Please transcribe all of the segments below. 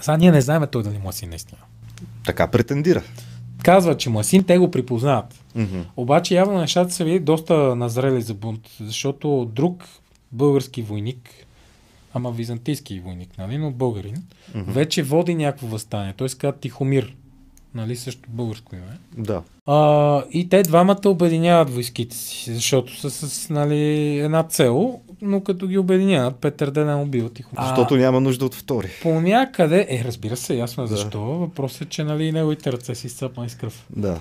Сега ние не знаем той дали му е син наистина. Така претендира. Казва, че му е син, те го припознават. Mm-hmm. Обаче явно нещата са били доста назрели за бунт, защото друг български войник, ама византийски войник, нали, но българин, вече води някакво въстание. Той се казва Тихомир, нали, също българско име. Да. И те двамата обединяват войските си, защото са с, нали, една цел, но като ги обединяват, Петър Ден убил Тихомир. Защото няма нужда от втори. По някъде, разбира се, ясно защо. Въпросът е, че, нали, неговите ръце си изцъпнали с кръв. Да.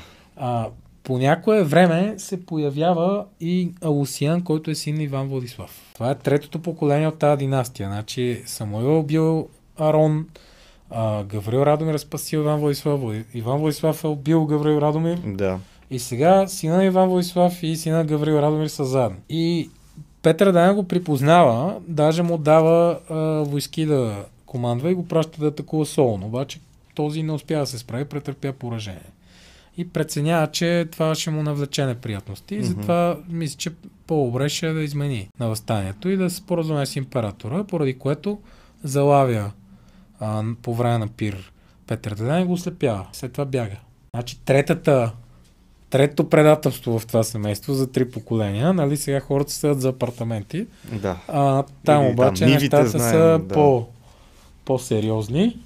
По някое време се появява и Алусиян, който е син на Иван Владислав. Това е третото поколение от тази династия. Значи Самуил е убил Арон, Гаврил Радомир е спасил Иван Владислав, Иван Владислав е убил Гаврил Радомир. Да. И сега сина на Иван Владислав и сина на Гаврил Радомир са заедно. И Петър Ден го припознава, даже му дава войски да командва и го праща да атакува Солун. Обаче този не успя да се справи, претърпя поражение. И преценява, че това ще му навлече неприятности. И затова мисля, че по-добре ще да измени на въстанието и да се споразуме с императора, поради което залавя по време на пир Петър Ден и го ослепява. След това бяга. Значи третото предателство в това семейство за 3 поколения. Нали, сега хората седят за апартаменти. Да. Там обаче нещата са по-сериозни.